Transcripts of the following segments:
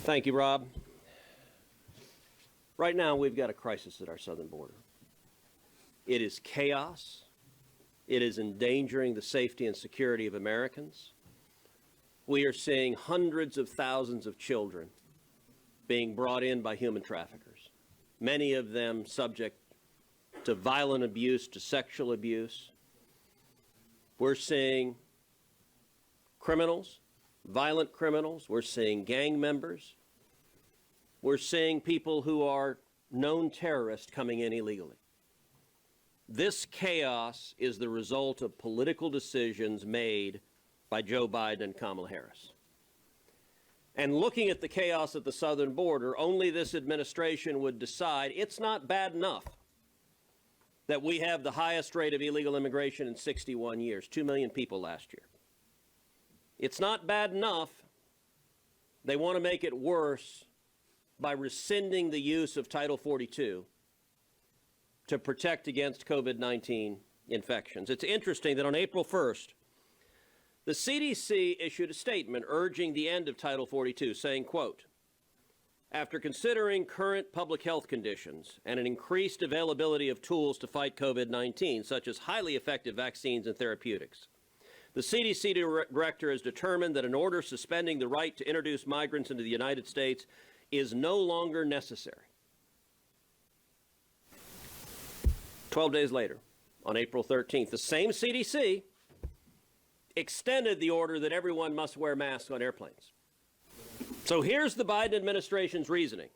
Thank you, Rob. Right now, we've got a crisis at our southern border. It is chaos. It is endangering the safety and security of Americans. We are seeing hundreds of thousands of children being brought in by human traffickers, many of them subject to violent abuse, to sexual abuse. We're seeing criminals, violent criminals. We're seeing gang members. We're seeing people who are known terrorists coming in illegally. This chaos is the result of political decisions made by Joe Biden and Kamala Harris. And looking at the chaos at the southern border, only this administration would decide it's not bad enough that we have the highest rate of illegal immigration in 61 years, 2 million people last year. It's not bad enough. They want to make it worse by rescinding the use of Title 42 to protect against COVID-19 infections. It's interesting that on April 1st, the CDC issued a statement urging the end of Title 42, saying, quote, "After considering current public health conditions and an increased availability of tools to fight COVID-19, such as highly effective vaccines and therapeutics, the CDC director has determined that an order suspending the right to introduce migrants into the United States is no longer necessary." 12 days later, on April 13th, the same CDC extended the order that everyone must wear masks on airplanes. So here's the Biden administration's reasoning.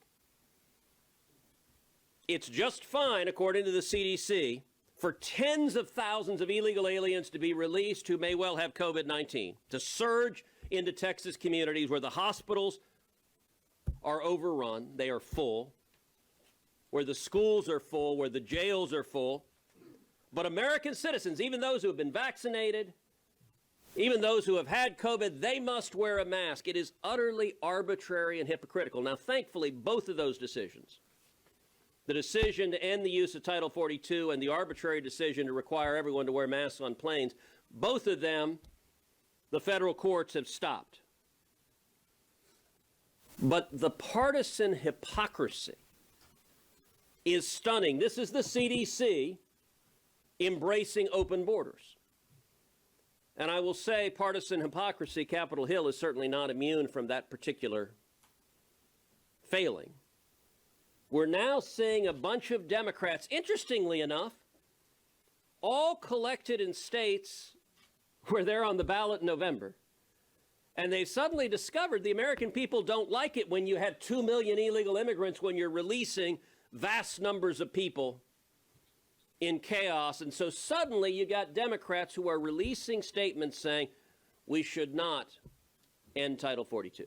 It's just fine, according to the CDC, for tens of thousands of illegal aliens to be released who may well have COVID-19, to surge into Texas communities where the hospitals are overrun, they are full, where the schools are full, where the jails are full. But American citizens, even those who have been vaccinated, even those who have had COVID, they must wear a mask. It is utterly arbitrary and hypocritical. Now, thankfully, both of those decisions, the decision to end the use of Title 42 and the arbitrary decision to require everyone to wear masks on planes, both of them, the federal courts have stopped. But the partisan hypocrisy is stunning. This is the CDC embracing open borders. And I will say partisan hypocrisy, Capitol Hill, is certainly not immune from that particular failing. We're now seeing a bunch of Democrats, interestingly enough, all collected in states where they're on the ballot in November. And they've suddenly discovered the American people don't like it when you have 2 million illegal immigrants, when you're releasing vast numbers of people in chaos. And so suddenly you got Democrats who are releasing statements saying we should not end Title 42.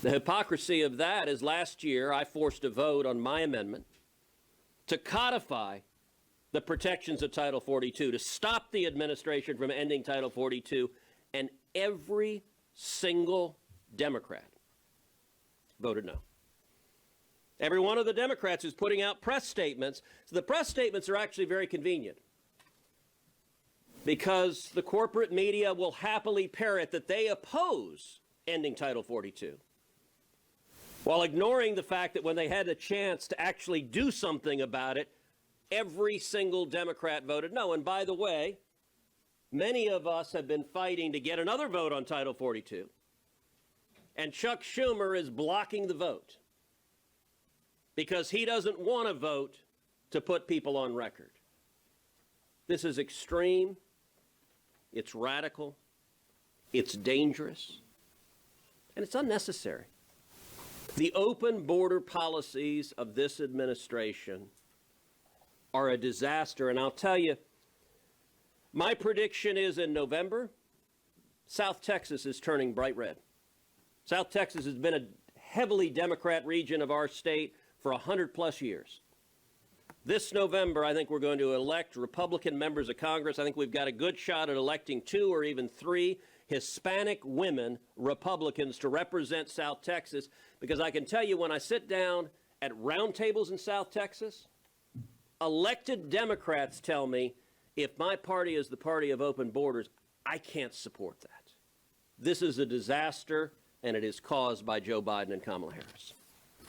The hypocrisy of that is last year I forced a vote on my amendment to codify the protections of Title 42, to stop the administration from ending Title 42, and every single Democrat voted no. Every one of the Democrats who's putting out press statements. So the press statements are actually very convenient because the corporate media will happily parrot that they oppose ending Title 42 while ignoring the fact that when they had a chance to actually do something about it, every single Democrat voted no. And by the way, many of us have been fighting to get another vote on Title 42, and Chuck Schumer is blocking the vote because he doesn't want to vote to put people on record. This is extreme, it's radical, it's dangerous, and it's unnecessary. The open border policies of this administration are a disaster, and I'll tell you, my prediction is in November, South Texas is turning bright red. South Texas has been a heavily Democrat region of our state for 100+ years. This November, I think we're going to elect Republican members of Congress. I think we've got a good shot at electing 2 or even 3 Hispanic women Republicans to represent South Texas, because I can tell you when I sit down at roundtables in South Texas, elected Democrats tell me, if my party is the party of open borders, I can't support that. This is a disaster, and it is caused by Joe Biden and Kamala Harris.